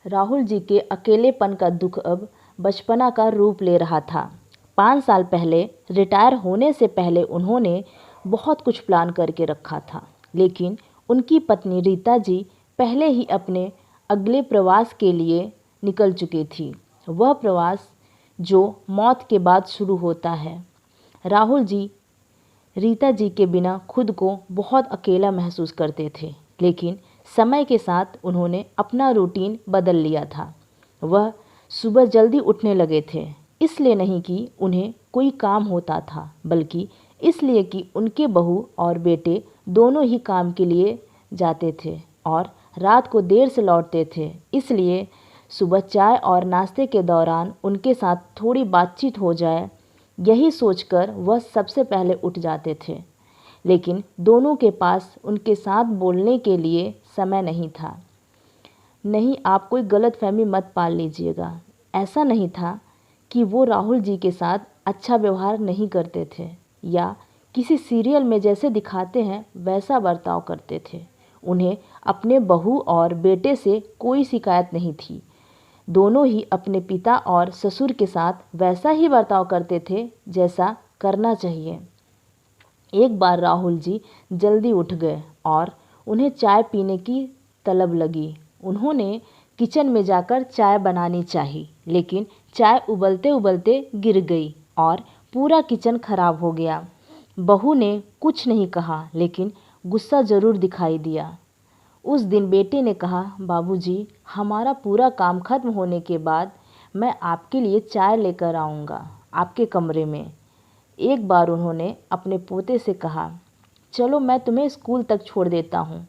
राहुल जी के अकेलेपन का दुख अब बचपना का रूप ले रहा था। 5 साल पहले रिटायर होने से पहले उन्होंने बहुत कुछ प्लान करके रखा था, लेकिन उनकी पत्नी रीता जी पहले ही अपने अगले प्रवास के लिए निकल चुकी थी। वह प्रवास जो मौत के बाद शुरू होता है। राहुल जी रीता जी के बिना खुद को बहुत अकेला महसूस करते थे, लेकिन समय के साथ उन्होंने अपना रूटीन बदल लिया था। वह सुबह जल्दी उठने लगे थे, इसलिए नहीं कि उन्हें कोई काम होता था, बल्कि इसलिए कि उनके बहू और बेटे दोनों ही काम के लिए जाते थे और रात को देर से लौटते थे। इसलिए सुबह चाय और नाश्ते के दौरान उनके साथ थोड़ी बातचीत हो जाए, यही सोचकर वह सबसे पहले उठ जाते थे। लेकिन दोनों के पास उनके साथ बोलने के लिए समय नहीं था। नहीं, आप कोई गलतफहमी मत पाल लीजिएगा। ऐसा नहीं था कि वो राहुल जी के साथ अच्छा व्यवहार नहीं करते थे या किसी सीरियल में जैसे दिखाते हैं वैसा बर्ताव करते थे। उन्हें अपने बहू और बेटे से कोई शिकायत नहीं थी। दोनों ही अपने पिता और ससुर के साथ वैसा ही बर्ताव करते थे जैसा करना चाहिए। एक बार राहुल जी जल्दी उठ गए और उन्हें चाय पीने की तलब लगी। उन्होंने किचन में जाकर चाय बनानी चाही, लेकिन चाय उबलते उबलते गिर गई और पूरा किचन खराब हो गया। बहू ने कुछ नहीं कहा, लेकिन गुस्सा ज़रूर दिखाई दिया। उस दिन बेटे ने कहा, बाबूजी, हमारा पूरा काम खत्म होने के बाद मैं आपके लिए चाय लेकर आऊँगा आपके कमरे में। एक बार उन्होंने अपने पोते से कहा, चलो मैं तुम्हें स्कूल तक छोड़ देता हूँ।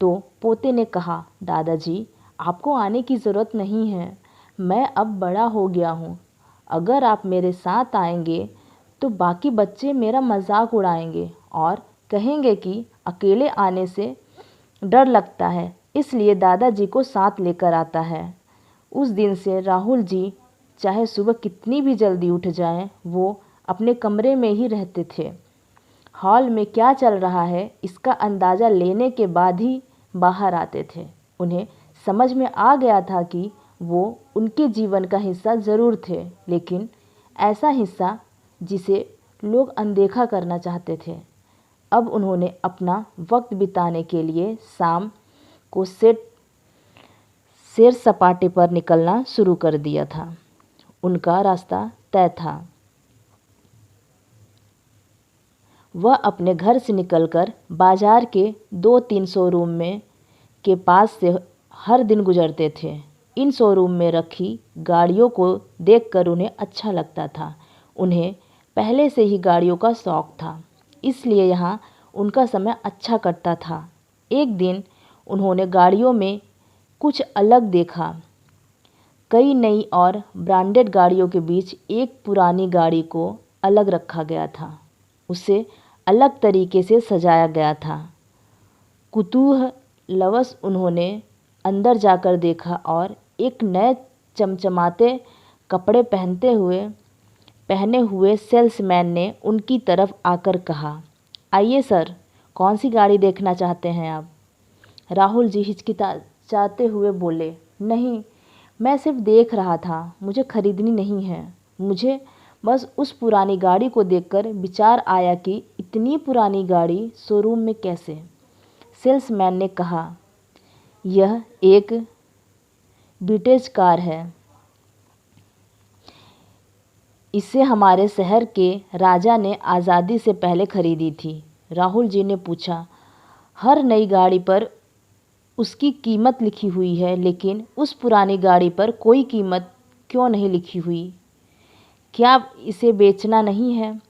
तो पोते ने कहा, दादाजी, आपको आने की ज़रूरत नहीं है, मैं अब बड़ा हो गया हूँ। अगर आप मेरे साथ आएंगे तो बाकी बच्चे मेरा मजाक उड़ाएंगे और कहेंगे कि अकेले आने से डर लगता है, इसलिए दादाजी को साथ लेकर आता है। उस दिन से राहुल जी चाहे सुबह कितनी भी जल्दी उठ जाएं, वो अपने कमरे में ही रहते थे। हॉल में क्या चल रहा है इसका अंदाज़ा लेने के बाद ही बाहर आते थे। उन्हें समझ में आ गया था कि वो उनके जीवन का हिस्सा ज़रूर थे, लेकिन ऐसा हिस्सा जिसे लोग अनदेखा करना चाहते थे। अब उन्होंने अपना वक्त बिताने के लिए शाम को सैर सपाटे पर निकलना शुरू कर दिया था। उनका रास्ता तय था। वह अपने घर से निकलकर बाजार के 2-3 शोरूम में के पास से हर दिन गुजरते थे। इन शोरूम में रखी गाड़ियों को देखकर उन्हें अच्छा लगता था। उन्हें पहले से ही गाड़ियों का शौक़ था, इसलिए यहाँ उनका समय अच्छा कटता था। एक दिन उन्होंने गाड़ियों में कुछ अलग देखा। कई नई और ब्रांडेड गाड़ियों के बीच एक पुरानी गाड़ी को अलग रखा गया था। उसे अलग तरीके से सजाया गया था। कुतूहलवश उन्होंने अंदर जाकर देखा और एक नए चमचमाते कपड़े पहने हुए सेल्समैन ने उनकी तरफ आकर कहा, आइए सर, कौन सी गाड़ी देखना चाहते हैं आप? राहुल जी हिचकिचाते हुए बोले, नहीं, मैं सिर्फ देख रहा था, मुझे खरीदनी नहीं है। मुझे बस उस पुरानी गाड़ी को देखकर विचार आया कि इतनी पुरानी गाड़ी शोरूम में कैसे? सेल्समैन ने कहा, यह एक विंटेज कार है। इसे हमारे शहर के राजा ने आज़ादी से पहले खरीदी थी। राहुल जी ने पूछा, हर नई गाड़ी पर उसकी कीमत लिखी हुई है, लेकिन उस पुरानी गाड़ी पर कोई कीमत क्यों नहीं लिखी हुई? क्या इसे बेचना नहीं है?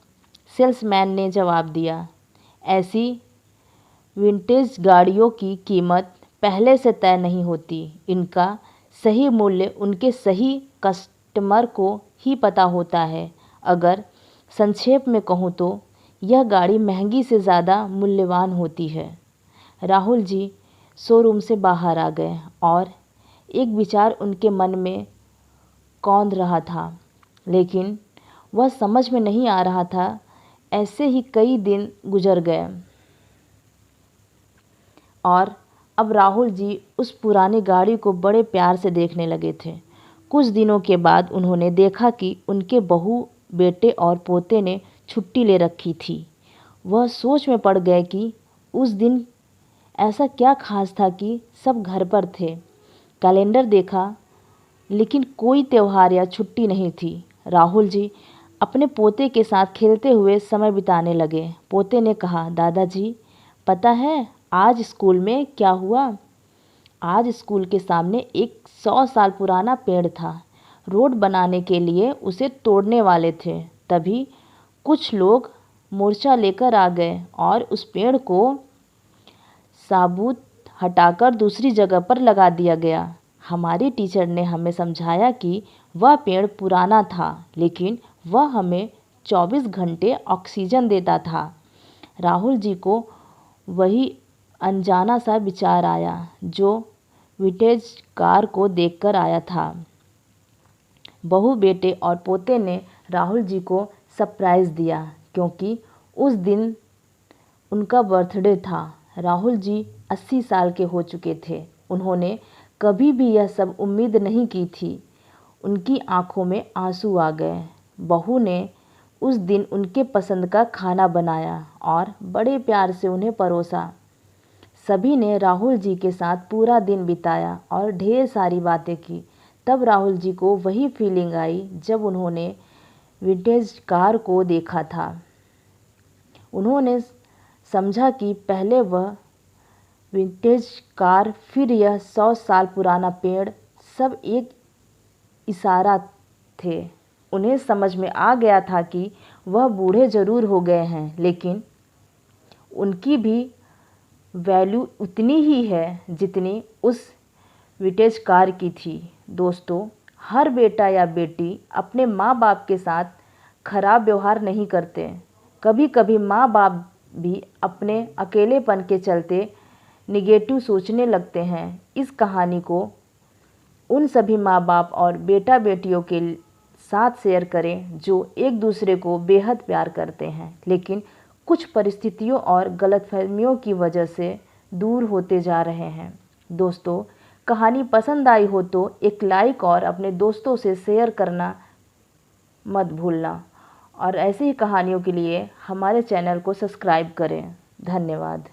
सेल्समैन ने जवाब दिया, ऐसी विंटेज गाड़ियों की कीमत पहले से तय नहीं होती। इनका सही मूल्य उनके सही कस्टमर को ही पता होता है। अगर संक्षेप में कहूँ तो यह गाड़ी महंगी से ज़्यादा मूल्यवान होती है। राहुल जी शोरूम से बाहर आ गए और एक विचार उनके मन में कौंध रहा था, लेकिन वह समझ में नहीं आ रहा था। ऐसे ही कई दिन गुजर गए और अब राहुल जी उस पुरानी गाड़ी को बड़े प्यार से देखने लगे थे। कुछ दिनों के बाद उन्होंने देखा कि उनके बहू, बेटे और पोते ने छुट्टी ले रखी थी। वह सोच में पड़ गए कि उस दिन ऐसा क्या खास था कि सब घर पर थे। कैलेंडर देखा, लेकिन कोई त्योहार या छुट्टी नहीं थी। राहुल जी अपने पोते के साथ खेलते हुए समय बिताने लगे। पोते ने कहा, दादाजी पता है आज स्कूल में क्या हुआ? आज स्कूल के सामने एक 100 साल पुराना पेड़ था। रोड बनाने के लिए उसे तोड़ने वाले थे। तभी कुछ लोग मोर्चा लेकर आ गए और उस पेड़ को साबुत हटाकर दूसरी जगह पर लगा दिया गया। हमारी टीचर ने हमें समझाया कि वह पेड़ पुराना था, लेकिन वह हमें 24 घंटे ऑक्सीजन देता था। राहुल जी को वही अनजाना सा विचार आया जो विंटेज कार को देखकर आया था। बहू, बेटे और पोते ने राहुल जी को सरप्राइज़ दिया क्योंकि उस दिन उनका बर्थडे था। राहुल जी 80 साल के हो चुके थे। उन्होंने कभी भी यह सब उम्मीद नहीं की थी। उनकी आंखों में आंसू आ गए। बहू ने उस दिन उनके पसंद का खाना बनाया और बड़े प्यार से उन्हें परोसा। सभी ने राहुल जी के साथ पूरा दिन बिताया और ढेर सारी बातें की। तब राहुल जी को वही फीलिंग आई जब उन्होंने विंटेज कार को देखा था। उन्होंने समझा कि पहले वह विंटेज कार, फिर यह 100 साल पुराना पेड़, सब एक इशारा थे। उन्हें समझ में आ गया था कि वह बूढ़े ज़रूर हो गए हैं, लेकिन उनकी भी वैल्यू उतनी ही है जितनी उस विंटेज कार की थी। दोस्तों, हर बेटा या बेटी अपने माँ बाप के साथ खराब व्यवहार नहीं करते। कभी कभी माँ बाप भी अपने अकेलेपन के चलते निगेटिव सोचने लगते हैं। इस कहानी को उन सभी माँ बाप और बेटा बेटियों के साथ शेयर करें जो एक दूसरे को बेहद प्यार करते हैं, लेकिन कुछ परिस्थितियों और गलतफहमियों की वजह से दूर होते जा रहे हैं। दोस्तों, कहानी पसंद आई हो तो एक लाइक और अपने दोस्तों से शेयर करना मत भूलना, और ऐसी ही कहानियों के लिए हमारे चैनल को सब्सक्राइब करें। धन्यवाद।